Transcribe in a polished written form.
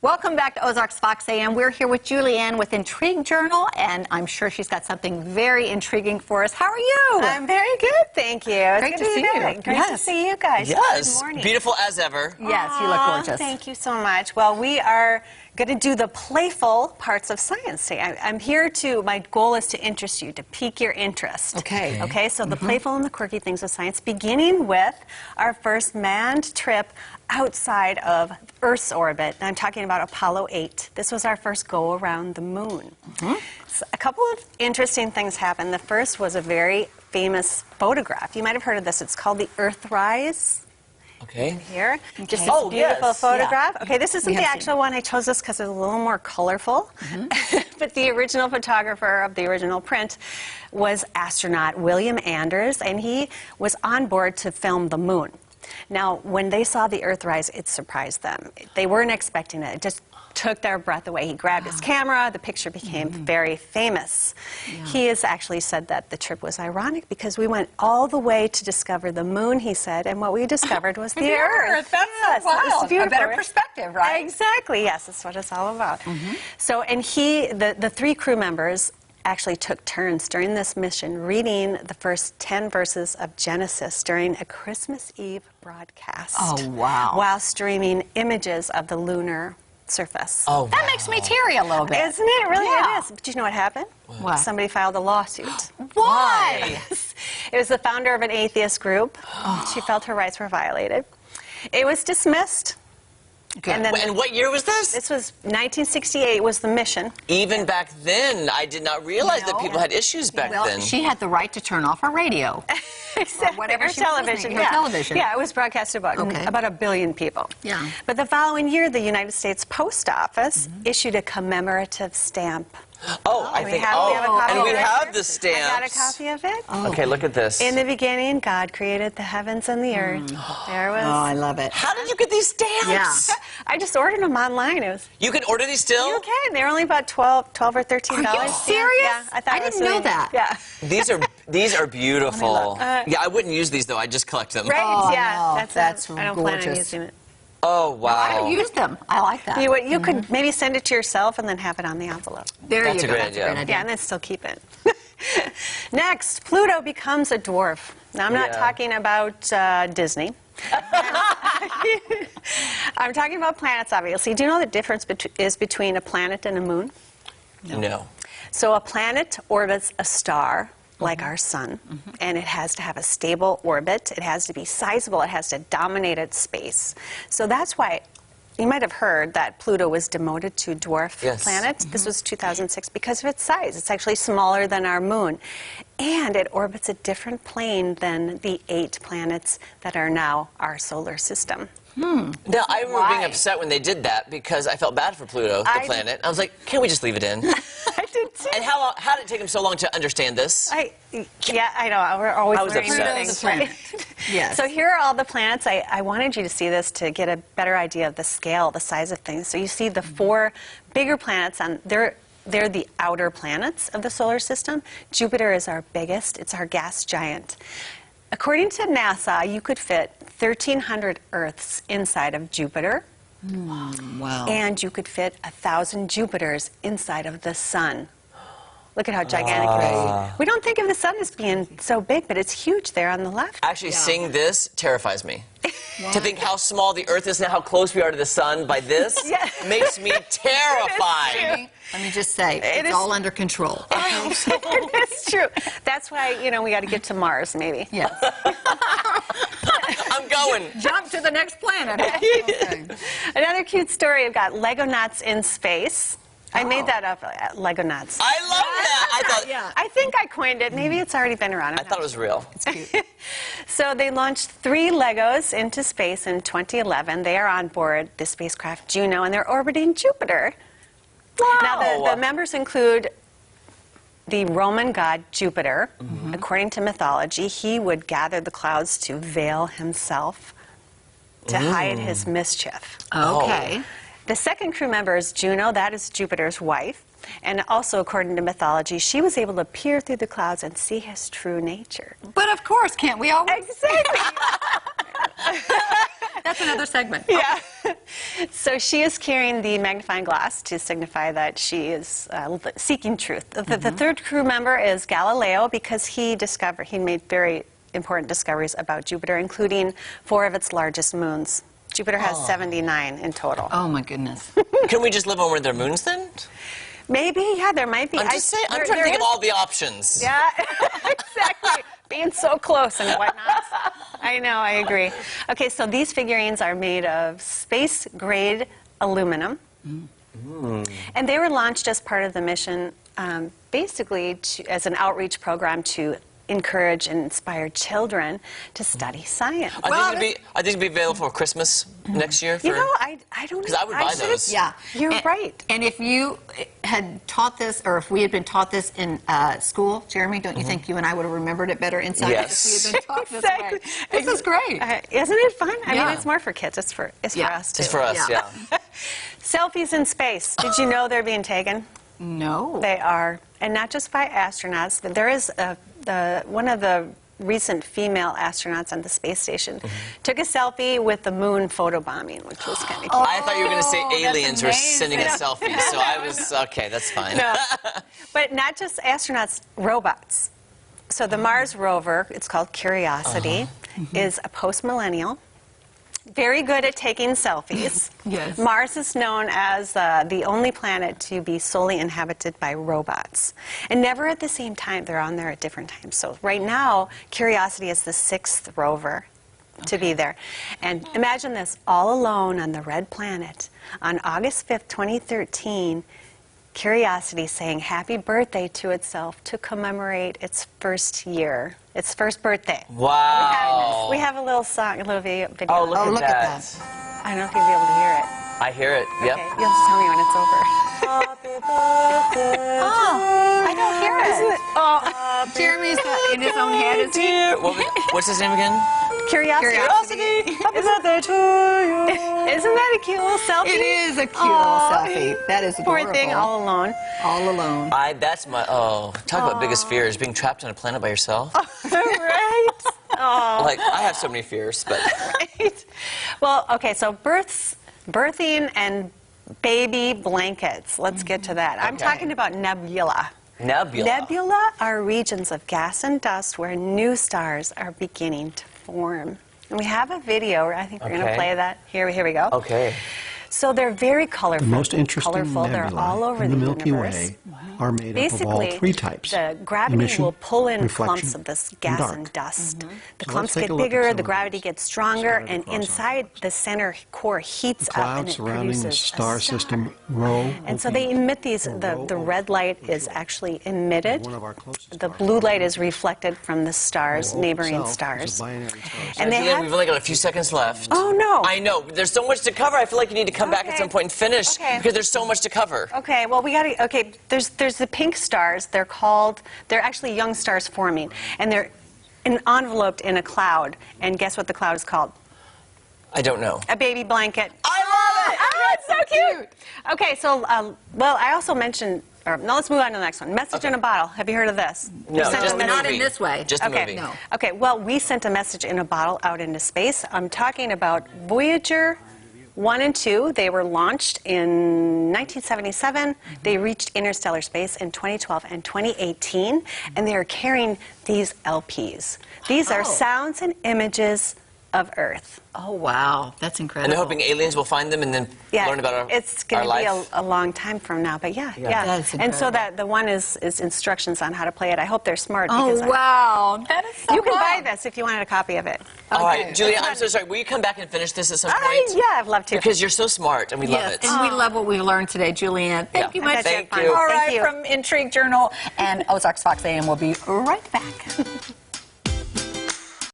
Welcome back to Ozarks Fox AM. We're here with Julianne with Intrigue Journal, and I'm sure she's got something very intriguing for us. How are you? I'm very good, thank you. It's Great good to see you. Great Yes. to see you guys. Yes, Good morning. beautiful as ever. Yes, you look gorgeous. Thank you so much. Well, we are going to do the playful parts of science today. I'm here my goal is to interest you, to pique your interest. Okay. Okay, so the playful and the quirky things of science, beginning with our first manned trip outside of Earth's orbit. And I'm talking about Apollo 8. This was our first go around the moon. So a couple of interesting things happened. The first was a very famous photograph. You might have heard of this. It's called the Earthrise. Okay. Here, just Oh, this beautiful yes. photograph. Okay, this isn't We the have actual one. I chose this because it's a little more colorful. But the original photographer of the original print was astronaut William Anders, and he was on board to film the moon. Now, when they saw the Earthrise, it surprised them. They weren't expecting it. It just took their breath away. He grabbed his camera. The picture became very famous. He has actually said that the trip was ironic because we went all the way to discover the moon, he said, and what we discovered was the Earth. That's Yes, so it was wild. A beautiful, better right? perspective, right? Exactly, yes, that's what it's all about. So, and the three crew members actually took turns during this mission reading the first 10 verses of Genesis during a Christmas Eve broadcast. Oh, wow. While streaming images of the lunar surface. Oh, That makes me teary a little bit. Isn't it? Really, Yeah. it is. But you know what happened? What? Somebody filed a lawsuit. Why? It was the founder of an atheist group. She felt her rights were violated. It was dismissed. Good. And then and what year was this? this was 1968 was the mission. Even back then, I did not realize that people had issues back Well, then. she had the right to turn off her radio. Except whatever her she was television. listening, her Yeah. television. Yeah, it was broadcast about Okay. about 1 billion people. Yeah. But the following year, the United States Post Office issued a commemorative stamp. Oh, I we think. have- we have a copy and of we it have here. the stamps. I got a copy of it. Okay, look at this. In the beginning, God created the heavens and the earth. There was. Oh, I love it. How did you get these stamps? Yeah. I just ordered them online. It was. You can order these still? You can. They're only about $12 or $13. Are you serious? Yeah, I thought I it was didn't know really- that. Yeah. These are beautiful. look. Yeah, I wouldn't use these though. I just collect them. Right. Oh, yeah. no, that's I don't plan on gorgeous. using it. Oh wow. I don't use them. I like that. You could maybe send it to yourself and then have it on the envelope. There That's you a go. great That's idea. a great idea. Yeah, and then still keep it. Next, Pluto becomes a dwarf. Now, I'm not Yeah. talking about Disney. I'm talking about planets, obviously. Do you know the difference is between a planet and a moon? No. So a planet orbits a star, like our sun, and it has to have a stable orbit. It has to be sizable. It has to dominate its space. So that's why you might have heard that Pluto was demoted to dwarf Yes. planet. This was 2006 because of its size. It's actually smaller than our moon. And it orbits a different plane than the 8 planets that are now our solar system. Now, I remember being upset when they did that because I felt bad for Pluto, the planet. I was like, can't we just leave it in? I did too. And how did it take them so long to understand this? Yeah, I know. We're always I was learning upset. new Pluto's things. a planet. Yes. So here are all the planets. I wanted you to see this to get a better idea of the scale, the size of things. So you see the 4 bigger planets, and they're the outer planets of the solar system. Jupiter is our biggest. It's our gas giant. According to NASA, you could fit 1,300 Earths inside of Jupiter, Wow. and you could fit 1,000 Jupiters inside of the Sun. Look at how gigantic it is. We don't think of the Sun as being so big, but it's huge there on the left. Actually, seeing this terrifies me. To think how small the Earth is and how close we are to the Sun by this Yeah. makes me terrified. Let me just say, It it's is- all under control. That's true. That's why, we got to get to Mars, maybe. Yes. I'm going. Jump to the next planet. Okay. Another cute story, I've got legonauts in space. I made that up, legonauts. I love that. I thought Yeah. I think I coined it. Maybe it's already been around. I thought it was real. So they launched 3 Legos into space in 2011. They are on board the spacecraft Juno, and they're orbiting Jupiter. Wow. Now, the members include the Roman god Jupiter. According to mythology, he would gather the clouds to veil himself, to hide his mischief. Okay. The second crew member is Juno. That is Jupiter's wife. And also, according to mythology, she was able to peer through the clouds and see his true nature. But of course, can't we always? Exactly. That's another segment. Yeah. So she is carrying the magnifying glass to signify that she is seeking truth. The third crew member is Galileo, because he made very important discoveries about Jupiter, including 4 of its largest moons. Jupiter has 79 in total. Oh, my goodness. Can we just live on one of their moons then? Maybe, yeah, there might be. I'm just saying, I'm trying to think of all the options. Yeah, exactly. Being so close and whatnot. I know, I agree. Okay, so these figurines are made of space-grade aluminum. And they were launched as part of the mission, basically as an outreach program to encourage and inspire children to study science. I think it'd be available for Christmas next year. You know, I don't know. Because I would buy those. Yeah. You're right. And if you had taught this, or if we had been taught this in school, Jeremy, don't you think you and I would have remembered it better inside Yes. if we had been taught this way? This is great. Isn't it fun? I Yeah. mean, it's more for kids. It's for us, too. It's for us, yeah. Selfies in space. Did you know they're being taken? No. They are. And not just by astronauts. But there is one of the recent female astronauts on the space station took a selfie with the moon photobombing, which was kind of cute. I thought you were going to say aliens were amazing. sending us selfies, so I was, okay, that's fine. No. But not just astronauts, robots. So the Mars rover, it's called Curiosity, is a post-millennial. Very good at taking selfies. Yes. Mars is known as the only planet to be solely inhabited by robots. And never at the same time. They're on there at different times. So right now, Curiosity is the 6th rover to be there. And imagine this, all alone on the red planet. On August 5th, 2013, Curiosity saying happy birthday to itself to commemorate its first year, its first birthday. Wow. We have a little song, a little video. Oh, look, at that. I don't know if you'll be able to hear it. I hear it, yep. Okay, you'll just tell me when it's over. I don't hear it. Isn't it? Oh, Jeremy's in his own head, is he? What's his name again? Curiosity. Happy birthday to you. Isn't that a cute little selfie? It is a cute little selfie. That is adorable. Poor thing, all alone. All alone. That's my, talk about biggest fears, being trapped on a planet by yourself. Right? Oh. Like, I have so many fears, but. Right. Well, okay, so birthing and baby blankets. Let's get to that. I'm talking about nebula. Nebula. Nebula are regions of gas and dust where new stars are beginning to form. And we have a video. I think we're going to play that. Here we go. Okay. So they're very colorful. The most interesting They're nebulae all over in the the Milky universe. Way are made up of all Basically, 3 types. the gravity emission, will pull in reflection, clumps of this gas dark. and dust. The So clumps let's take get a look at bigger, some the of gravity these gets stronger, scattered and across our inside the center core heats The up and clouds it surrounding the produces star a system row. And so they emit these, the red light is actually emitted. One of our closest The stars. blue light is reflected from the stars, O neighboring itself is a stars. binary star. And they Julian, have, we've only got a few seconds left. oh no. I know. There's so much to cover. I feel like you need to come back at Okay. some point and finish because there's so much to cover. Okay, well, we got to, okay, there's the pink stars. They're actually young stars forming, and they're enveloped in a cloud. And guess what the cloud is called? I don't know. A baby blanket. I love it! Oh, it's so cute. Okay, so, well, I also mentioned, no, let's move on to the next one. Message in a bottle. Have you heard of this? No, We sent just a the message- Not movie. in this way. Just the Okay. movie. No. Okay, well, we sent a message in a bottle out into space. I'm talking about Voyager 1 and 2. They were launched in 1977. They reached interstellar space in 2012 and 2018, and they are carrying these LPs. These are sounds and images of Earth. Oh, wow. That's incredible. And they're hoping aliens will find them and then learn about our It's going our to be life. a long time from now, but yeah. That is And so incredible. that the one is instructions on how to play it. I hope they're smart. Oh, because wow. That is so you can fun. buy this if you wanted a copy of it. All right, Julia, I'm so sorry. Will you come back and finish this at some point? Yeah, I'd love to. Because you're so smart and we love Yes, it. and we love what we learned today, Julianne. Thank Yeah. you much. I bet you Thank had fun. you. All Thank right, you. from Intrigue Journal and Ozarks Fox AM, we'll be right back.